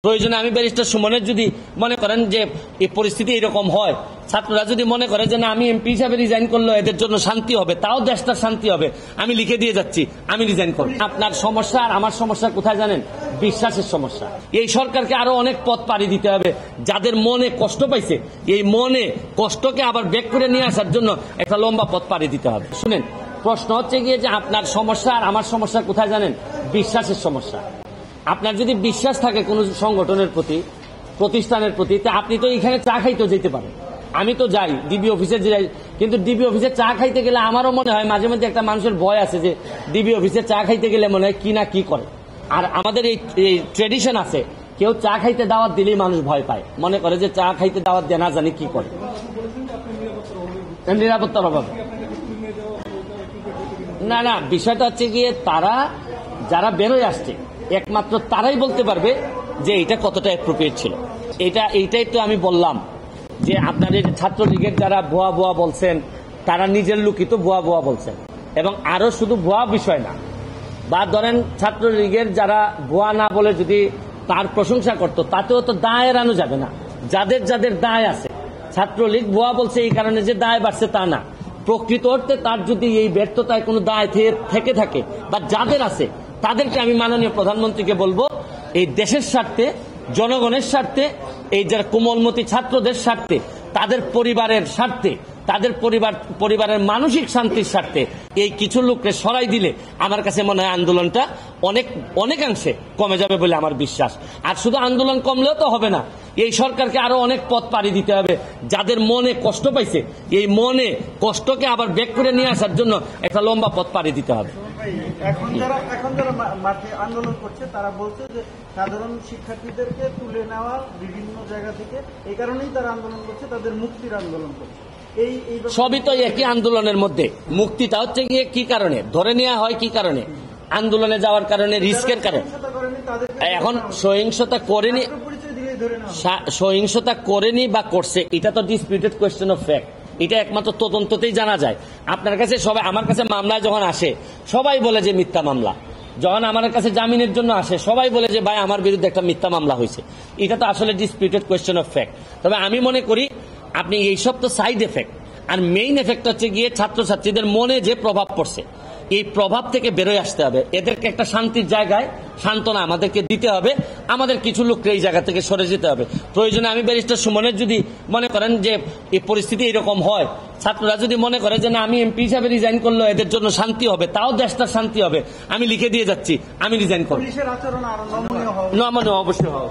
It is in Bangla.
প্রয়োজনে আমি ব্যারিস্টার সুমনের যদি মনে করেন যে এই পরিস্থিতি এরকম হয়, ছাত্ররা যদি মনে করে যে না আমি এমপি হিসাবে রিজাইন করলে এদের জন্য শান্তি হবে, তাও দেশটার শান্তি হবে, আমি লিখে দিয়ে যাচ্ছি আমি রিজাইন করব। আপনার সমস্যা আর আমার সমস্যা কোথায় জানেন? বিশ্বাসের সমস্যা। এই সরকারকে আরো অনেক পথ পাড়ি দিতে হবে। যাদের মনে কষ্ট পাইছে, এই মনে কষ্টকে আবার ব্যাক করে নিয়ে আসার জন্য একটা লম্বা পথ পাড়ি দিতে হবে। শুনেন, প্রশ্ন হচ্ছে গিয়ে যে আপনার সমস্যা আর আমার সমস্যা কোথায় জানেন? বিশ্বাসের সমস্যা। আপনার যদি বিশ্বাস থাকে কোন সংগঠনের প্রতি, প্রতিষ্ঠানের প্রতি, তা আপনি তো এখানে চা খাইতে যেতে পারেন। আমি তো যাই ডিবি অফিসে যাই, কিন্তু ডিবি অফিসে চা খাইতে গেলে আমারও মনে হয় মাঝে মধ্যে একটা মানুষের ভয় আছে যে ডিবি অফিসে চা খাইতে গেলে মনে হয় কি না কি করে। আর আমাদের এই ট্রেডিশন আছে, কেউ চা খাইতে দাওয়াত দিলেই মানুষ ভয় পায়, মনে করে যে চা খাইতে দাওয়াত দেয় না জানি কি করে, নিরাপত্তার অভাবে। না না, বিষয়টা হচ্ছে গিয়ে তারা যারা বেরোয় আসছে একমাত্র তারাই বলতে পারবে যে এটা কতটা অ্যাপ্রোপ্রিয়েট ছিল। এইটাই তো আমি বললাম যে আপনাদের ছাত্রলীগের যারা ভুয়া ভুয়া বলছেন, তারা নিজের লোকই তো ভুয়া ভুয়া বলছেন। এবং আরো শুধু ভুয়া বিষয় না, বা ধরেন ছাত্রলীগের যারা ভুয়া না বলে যদি তার প্রশংসা করতো, তাতেও তো দায় এড়ানো যাবে না। যাদের যাদের দায় আছে, ছাত্রলীগ ভুয়া বলছে এই কারণে যে দায় বাড়ছে তা না, প্রকৃত অর্থে তার যদি এই ব্যর্থতায় কোনো দায় থেকে থাকে বা যাদের আছে, তাদেরকে আমি মাননীয় প্রধানমন্ত্রীকে বলবো এই দেশের স্বার্থে, জনগণের স্বার্থে, এই যারা কোমলমতি ছাত্রদের স্বার্থে, তাদের পরিবারের স্বার্থে, তাদের পরিবারের মানসিক শান্তির স্বার্থে এই কিছু লোককে সরাই দিলে আমার কাছে মনে হয় আন্দোলনটা অনেকাংশে কমে যাবে বলে আমার বিশ্বাস। আর শুধু আন্দোলন কমলেও তো হবে না, এই সরকারকে আরো অনেক পথ পাড়ি দিতে হবে। যাদের মনে কষ্ট পাইছে, এই মনে কষ্টকে আবার ব্যাক করে নিয়ে আসার জন্য একটা লম্বা পথ পাড়ি দিতে হবে। এখন যারা মাঠে আন্দোলন করছে তারা বলছে যে সাধারণ শিক্ষার্থীদেরকে তুলে নেওয়া বিভিন্ন জায়গা থেকে, এই কারণেই তারা আন্দোলন করছে, তাদের মুক্তির আন্দোলন করছে। সবই তো একই আন্দোলনের মধ্যে। মুক্তিটা হচ্ছে গিয়ে কি কারণে ধরে নেওয়া হয়, কি কারণে আন্দোলনে যাওয়ার কারণে, রিস্কের কারণে। এখন সহিংসতা করেনি বা করছে, এটা তো ডিসপিউটেড কোয়েশ্চেন অফ ফ্যাক্ট। এটা একমাত্র তদন্ততেই জানা যায়। আপনার কাছে সবাই, আমার কাছে মামলায় যখন আসে সবাই বলে যে মিথ্যা মামলা, যখন আমার কাছে জামিনের জন্য আসে সবাই বলে যে ভাই আমার বিরুদ্ধে একটা মিথ্যা মামলা হয়েছে। এটা তো আসলে ডিসপিউটেড কোয়েশ্চেন অফ ফ্যাক্ট। তবে আমি মনে করি আপনি এইসব তো সাইড এফেক্ট, আর মেইন এফেক্ট হচ্ছে গিয়ে ছাত্রছাত্রীদের মনে যে প্রভাব পড়ছে, এই প্রভাব থেকে বেরোয় আসতে হবে। এদেরকে একটা শান্তির জায়গায় সান্ত্বনা আমাদেরকে দিতে হবে। আমাদের কিছু লোককে এই জায়গা থেকে সরে যেতে হবে। প্রয়োজনে আমি ব্যারিস্টার সুমনের যদি মনে করেন যে এই পরিস্থিতি এরকম হয়, ছাত্ররা যদি মনে করে যে না আমি এমপি হিসাবে রিজাইন করলে এদের জন্য শান্তি হবে, তাও দেশটার শান্তি হবে, আমি লিখে দিয়ে যাচ্ছি আমি রিজাইন করব। পুলিশের আচরণ আরো নমনীয় অবশ্যই হবে।